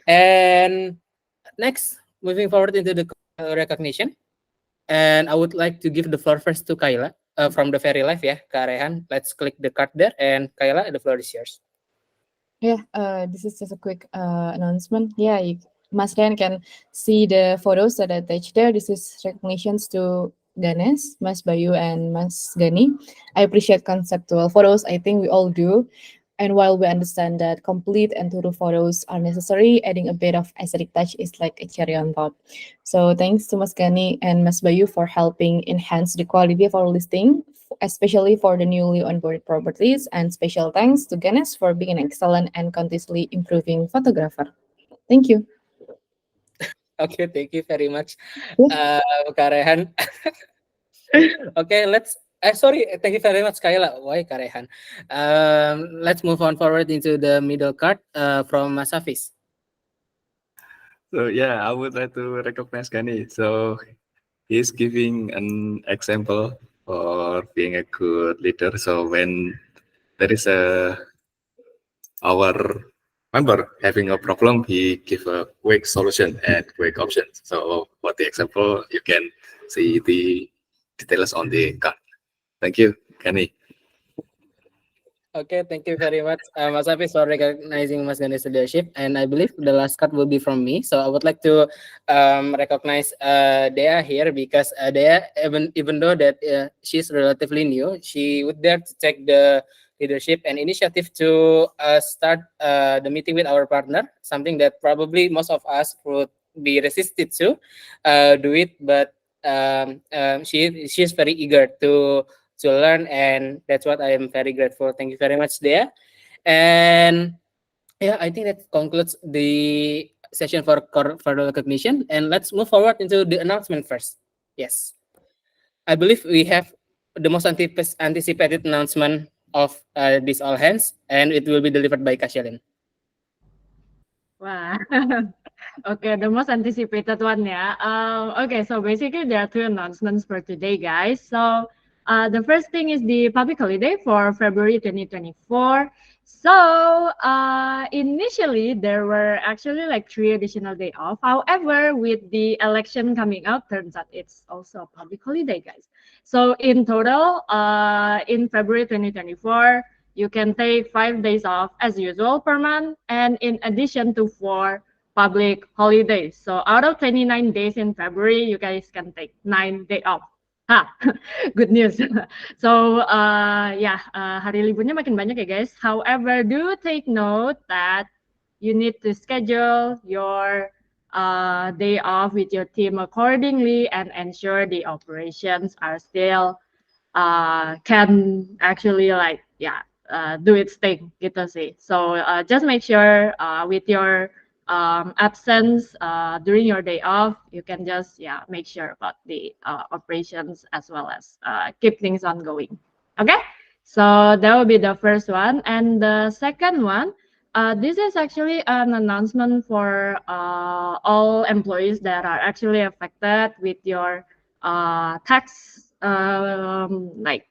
Speaker 3: And next, moving forward into the recognition. And I would like to give the floor first to Kayla from the Very Life, yeah, Kak Rehan. Let's click the card there. And Kayla, the floor is yours.
Speaker 4: Yeah, this is just a quick announcement. Yeah, Mas Rian can see the photos that are attached there. This is recognitions to Ganesh, Mas Bayu, and Mas Gani. I appreciate conceptual photos. I think we all do. And while we understand that complete and thorough photos are necessary, adding a bit of aesthetic touch is like a cherry on top. So thanks to Mas Gani and Mas Bayu for helping enhance the quality of our listing, especially for the newly onboarded properties, and special thanks to Ganesh for being an excellent and continuously improving photographer. Thank you.
Speaker 3: Okay, thank you very much, Kak Rehan. Okay, sorry, thank you very much, Kayla. Why Kak Rehan? Let's move on forward into the middle card from Mas Hafiz.
Speaker 12: So yeah, I would like to recognize Gani. So he's giving an example for being a good leader. So when there is our member having a problem, he give a quick solution and quick options. So for the example, you can see the details on the card. Thank you, Gani.
Speaker 3: Okay, thank you very much, Mas Hafiz, for recognizing Mas Gani's leadership. And I believe the last card will be from me. So I would like to recognize Dea here because Dea, even though that she's relatively new, she would dare to take the leadership and initiative to start the meeting with our partner, something that probably most of us would be resisted to do it. But she's very eager to learn, and that's what I am very grateful. Thank you very much, Dea. And yeah, I think that concludes the session for the recognition, and let's move forward into the announcement first. Yes, I believe we have the most anticipated announcement of this all hands, and it will be delivered by Kashelin.
Speaker 7: Wow. Okay, the most anticipated one, yeah. Okay, so basically there are two announcements for today, guys. So the first thing is the public holiday for February 2024. So initially there were actually like 3 additional day off. However, with the election coming up, turns out it's also a public holiday, guys. So in total, in February 2024, you can take 5 days off as usual per month, and in addition to 4 public holidays. So out of 29 days in February, you guys can take 9 days off. Ha, good news. So yeah, hari liburnya makin banyak ya guys. However, do take note that you need to schedule your day off with your team accordingly and ensure the operations are still can actually like do its thing gitu sih. So just make sure with your absence during your day off, you can just make sure about the operations as well as keep things ongoing. Okay, so that will be the first one, and the second one. This is actually an announcement for all employees that are actually affected with your tax like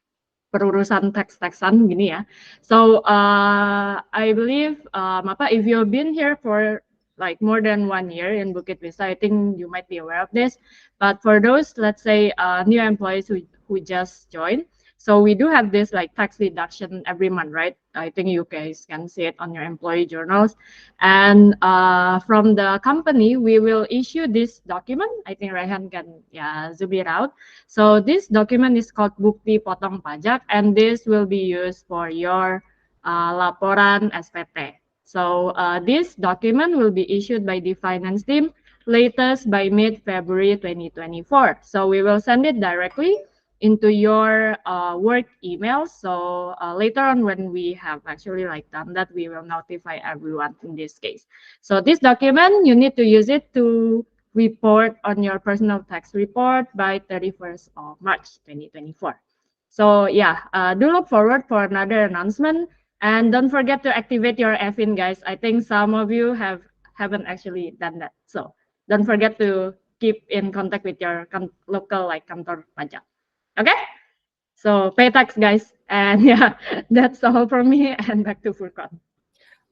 Speaker 7: perurusan tax-taxan gini ya. So I believe if you've been here for like more than 1 year in Bukit Vista, I think you might be aware of this. But for those, let's say, new employees who just joined, so we do have this like tax deduction every month, right? I think you guys can see it on your employee journals. And from the company, we will issue this document. I think Raihan can zoom it out. So this document is called Bukti Potong Pajak, and this will be used for your laporan SPT. So this document will be issued by the finance team latest by mid-February 2024. So we will send it directly into your work email. So later on when we have actually like done that, we will notify everyone in this case. So this document, you need to use it to report on your personal tax report by 31st of March 2024. So yeah, do look forward for another announcement, and don't forget to activate your FIN, guys. I think some of you haven't actually done that. So don't forget to keep in contact with your local like kantor pajak. Okay, so pay tax, guys, and yeah, that's all from me. And back to Furqan.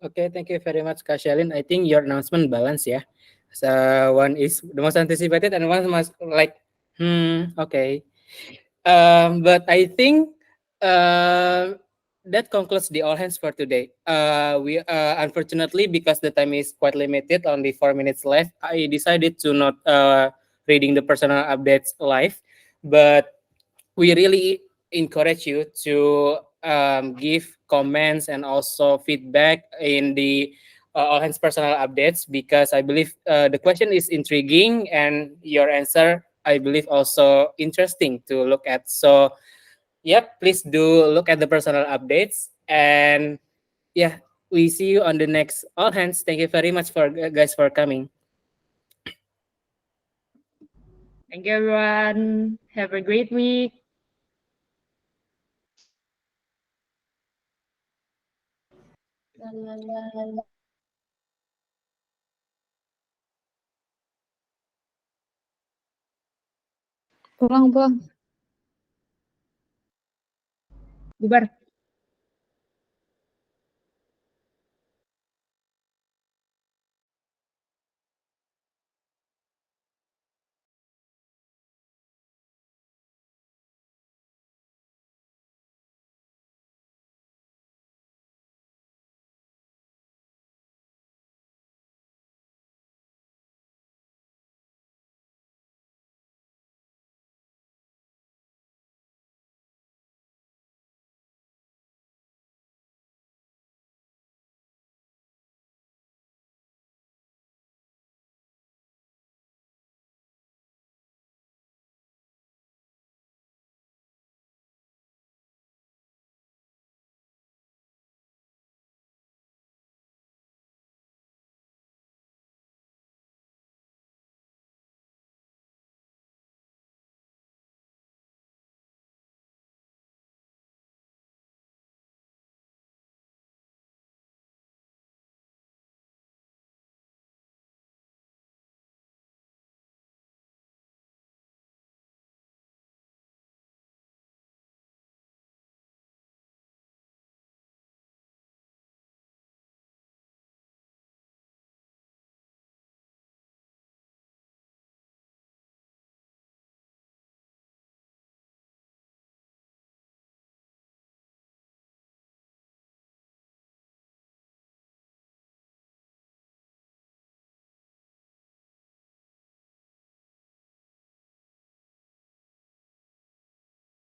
Speaker 3: Okay, thank you very much, Kashelin. I think your announcement balance, yeah. So one is the most anticipated, and one must like, okay. But I think that concludes the all hands for today. We unfortunately, because the time is quite limited, only 4 minutes left, I decided to not reading the personal updates live, but we really encourage you to give comments and also feedback in the all hands personal updates, because I believe the question is intriguing and your answer, I believe, also interesting to look at. So yep, please do look at the personal updates, and yeah, we see you on the next all hands. Thank you very much for guys for coming.
Speaker 7: Thank you, everyone. Have a great week.
Speaker 4: Pulang.
Speaker 7: Bubar.